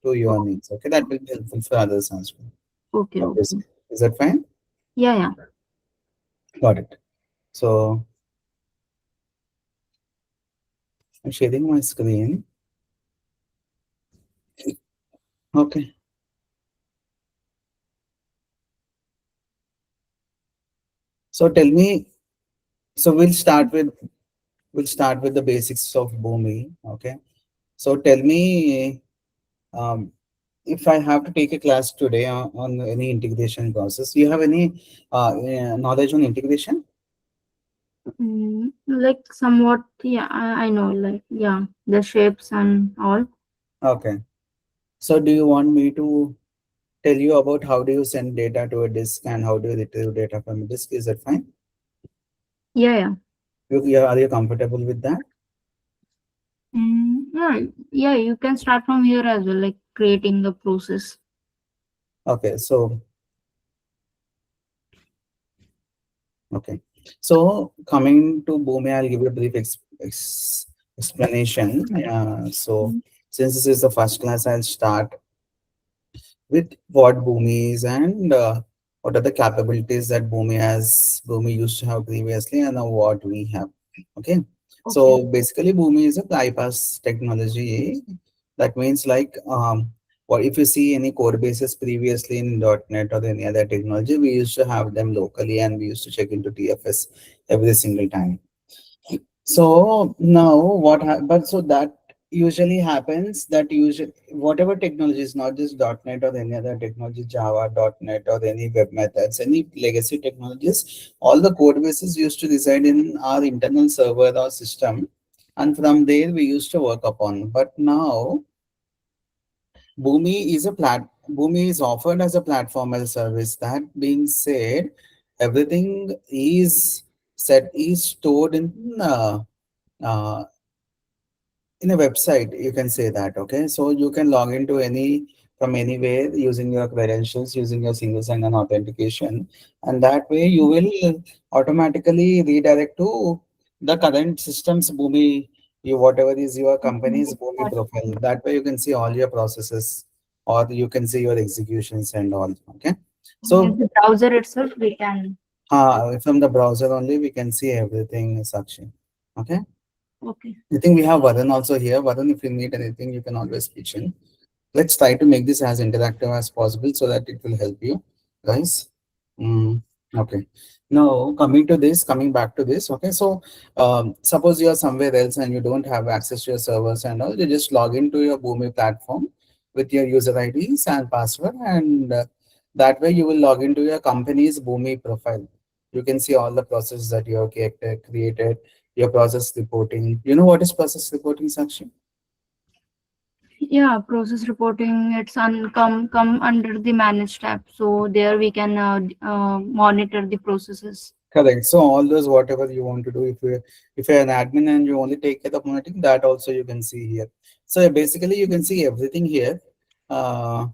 to your needs. Okay, that will be helpful for others as well. Okay, okay. Obviously, is that fine? Yeah, yeah. Got it. So I'm sharing my screen. Okay. So tell me. So we'll start with the basics of Boomi. Okay. So tell me, um, if I have to take a class today on any integration process, do you have any knowledge on integration? Like somewhat, yeah, I know, like, yeah, the shapes and all. Okay. So do you want me to tell you about how do you send data to a disk and how do you retrieve data from a disk? Is that fine? Yeah, yeah. Are you comfortable with that? Yeah, yeah, you can start from here as well, like creating the process. Okay. Okay. So coming to Bhumi, I'll give you a brief explanation. So Mm, since this is the first class, I'll start with what Bhumi is and what are the capabilities that Bhumi used to have previously and now what we have. Okay. okay. So basically Bhumi is a bypass technology. That means like what if you see any code bases previously in .NET or any other technology, we used to have them locally and we used to check into TFS every single time. So now but so that usually happens that usually whatever technology is not just .NET or any other technology, Java, .NET or any web methods, any legacy technologies, all the code bases used to reside in our internal server or system. And from there we used to work upon. But now Boomi is offered as a platform as a service. That being said, everything is stored uh, in a website. You can say that. Okay, so you can log into any from anywhere using your credentials, using your single sign-on authentication, and that way you will automatically redirect to the current system's Boomi, whatever is your company's Boomi What? profile. That way you can see all your processes, or you can see your executions and all. Okay, In so the browser itself, we can. from the browser only we can see everything, Sakshi. Okay. Okay. I think we have Varun also here. Varun, if you need anything, you can always pitch in. Let's try to make this as interactive as possible so that it will help you, guys. Mm, okay. Now, coming back to this. Okay, so suppose you are somewhere else and you don't have access to your servers and all, you just log into your Boomi platform with your user IDs and password, and that way you will log into your company's Boomi profile. You can see all the processes that you have created, your process reporting. You know what is process reporting, Sakshi? Yeah, process reporting, it's come under the manage tab. So there we can monitor the processes. Correct. So all those whatever you want to do, if you're an admin and you only take care of monitoring, that also you can see here. So basically you can see everything here. Uh,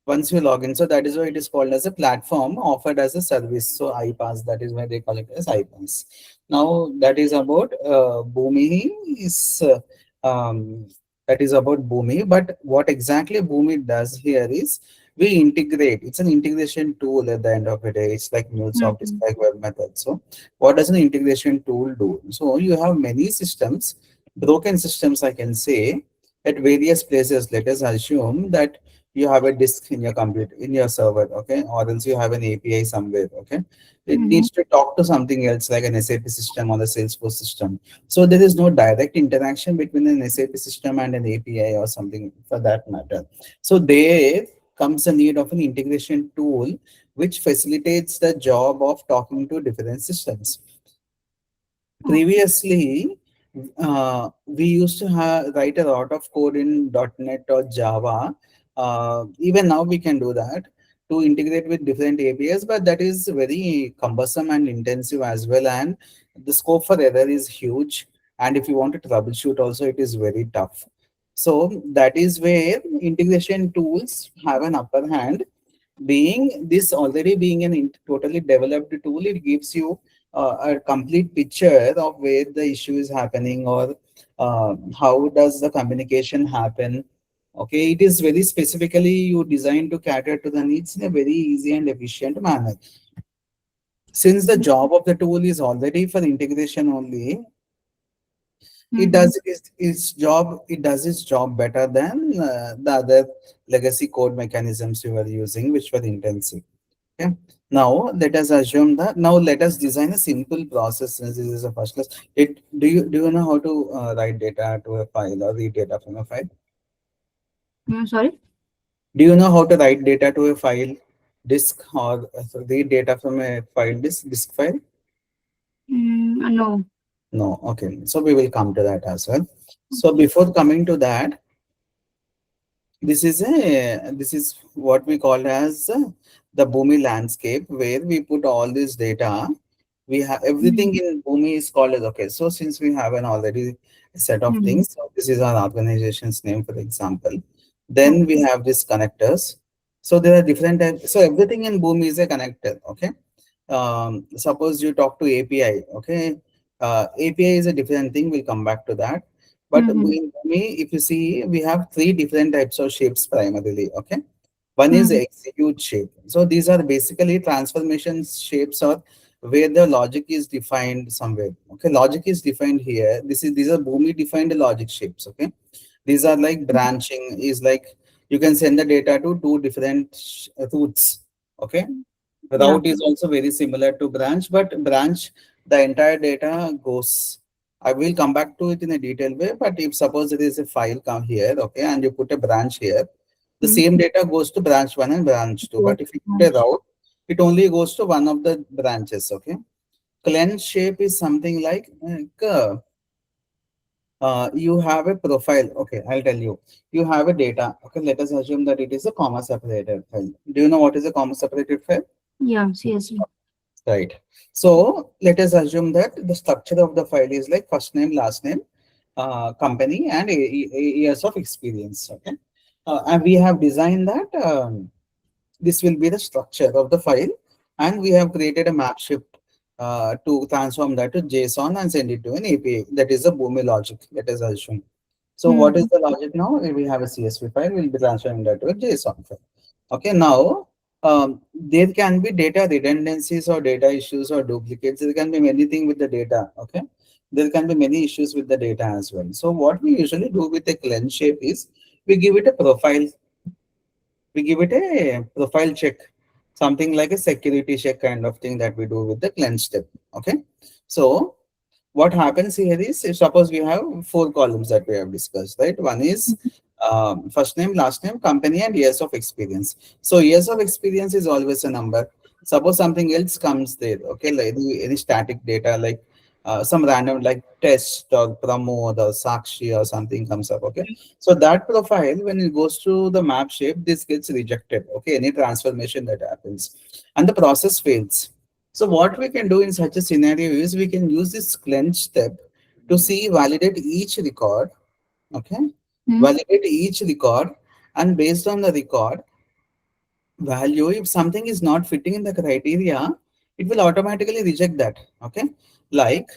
Once you log in, so that is why it is called as a platform offered as a service. So iPaaS, that is why they call it as iPaaS. Now that is about Boomi is that is about Boomi. But what exactly Boomi does here is we integrate. It's an integration tool at the end of the day. It's like MuleSoft, it's Mm-hmm. like web method. So what does an integration tool do? So you have many systems, broken systems, I can say, at various places. Let us assume that you have a disk in your computer, in your server, okay, or else you have an API somewhere, okay. It Mm-hmm. needs to talk to something else like an SAP system or the Salesforce system. So there is no direct interaction between an SAP system and an API or something for that matter. So there comes a need of an integration tool which facilitates the job of talking to different systems. Okay. Previously, we used to write a lot of code in .NET or Java. Even now we can do that to integrate with different APIs, but that is very cumbersome and intensive as well. And the scope for error is huge. And if you want to troubleshoot also, it is very tough. So that is where integration tools have an upper hand. Being an totally developed tool, it gives you a complete picture of where the issue is happening, or how does the communication happen, Okay, it is very specifically you designed to cater to the needs in a very easy and efficient manner. Since the job of the tool is already for integration only, it Mm-hmm. does its job better than the other legacy code mechanisms you were using, which were intensive. Okay. Now let us assume that now let us design a simple process since this is a first class. Do you know how to write data to a file or read data from a file? Sorry. Do you know how to write data to a file disk or read data from a file disk file? No. No. Okay. So we will come to that as well. So Okay. before coming to that, this is what we call as the Boomi landscape, where we put all this data. We have everything Mm-hmm. in Boomi is called as okay. So since we have an already set of Mm-hmm. things, so this is our organization's name, for example. Then we Okay. have these connectors. So there are different types. So everything in Boomi is a connector. Okay. Suppose you talk to API. Okay. API is a different thing. We'll come back to that. But Mm-hmm. in Boomi, if you see, we have three different types of shapes primarily. Okay. One is Mm-hmm. execute shape. So these are basically transformation shapes or where the logic is defined somewhere. Okay, logic is defined here. These are Boomi defined logic shapes. Okay, these are like branching is like you can send the data to two different routes. Okay, Yeah. route is also very similar to branch, but branch the entire data goes. I will come back to it in a detailed way. But if suppose there is a file come here, okay, and you put a branch here, the Mm-hmm. same data goes to branch one and branch two. Yes. But if you put a route, it only goes to one of the branches. Okay. Cleanse shape is something like you have a profile. Okay, I'll tell you. You have a data. Okay, let us assume that it is a comma separated file. Do you know what is a comma separated file? Yeah. Seriously. Right. So let us assume that the structure of the file is like first name, last name, company, and years of experience. Okay. And we have designed that this will be the structure of the file, and we have created a map shift to transform that to JSON and send it to an API. That is the Boomi logic. Let us assume. So what is Mm-hmm. the logic now? We have a CSV file. We'll be transferring that to a JSON file. Okay. Now there can be data redundancies or data issues or duplicates. There can be many things with the data. Okay. There can be many issues with the data as well. So what we usually do with a cleanse shape is we give it a profile. We give it a profile check, something like a security check kind of thing that we do with the cleanse step. Okay. So what happens here is, if suppose we have four columns that we have discussed, right? One is first name, last name, company, and years of experience. So years of experience is always a number. Suppose something else comes there, okay, like any static data, like some random like test or pramod or sakshi or something comes up, okay. So that profile, when it goes to the map shape, this gets rejected, okay, any transformation that happens, and the process fails. So what we can do in such a scenario is we can use this cleanse step to see validate each record. Okay, validate each record, and based on the record value, if something is not fitting in the criteria, it will automatically reject that. Okay, like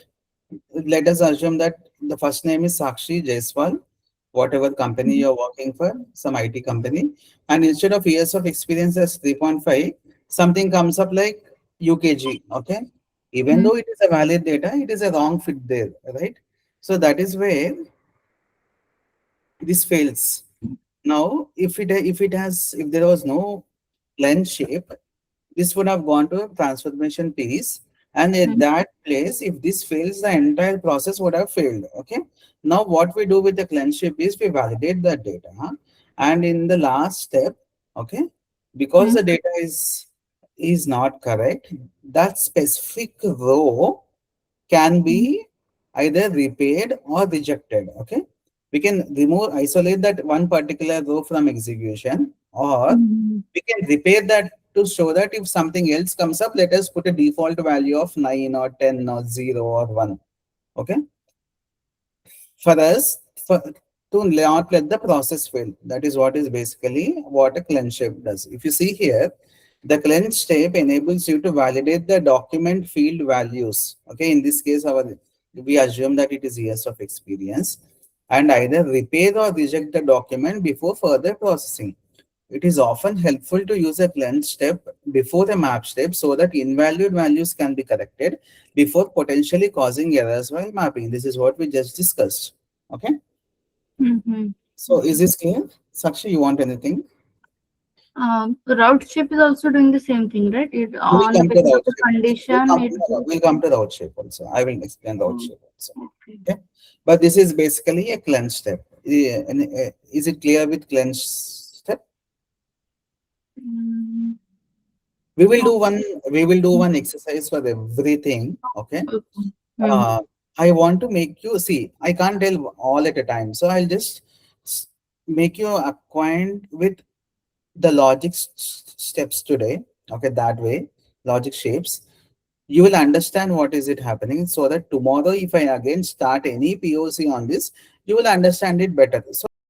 let us assume that the first name is Sakshi Jaiswal, whatever company Mm-hmm. you're working for, some IT company, and instead of years of experience as 3.5, something comes up like UKG. Okay, even though it is a valid data, it is a wrong fit there, right? So that is where this fails. Now, if there was no lens shape, this would have gone to a transformation piece, and at that place, if this fails, the entire process would have failed. Okay. Now what we do with the cleanse shape is we validate the data, and in the last step, okay, because Mm-hmm. the data is not correct, that specific row can be either repaired or rejected. Okay, we can remove isolate that one particular row from execution, or Mm-hmm. we can repair that to show that if something else comes up, let us put a default value of 9 or 10 or 0 or 1. Okay, for us, to not let the process fail. That is what is basically what a cleanse shape does. If you see here, the cleanse step enables you to validate the document field values. Okay, in this case, we assume that it is years of experience. and either repair or reject the document before further processing. It is often helpful to use a cleanse step before the map step so that invalid values can be corrected before potentially causing errors while mapping. This is what we just discussed. Okay. Mm-hmm. So is this clear? Sakshi, you want anything? Route shape is also doing the same thing, right? It We will on the come to basis of route the shape also. condition, it will. We'll come to route shape also. I will explain route Oh, shape also. okay. Okay. But this is basically a cleanse step. Is it clear with cleanse step? Mm, We will do okay. one. We will do one exercise for everything. Okay. Okay. Mm, Uh, I want to make you see. I can't tell all at a time, so I'll just s- make you acquaint with the logic steps today. Okay, that way, logic shapes. You will understand what is it happening, so that tomorrow, if I again start any POC on this, you will understand it better. So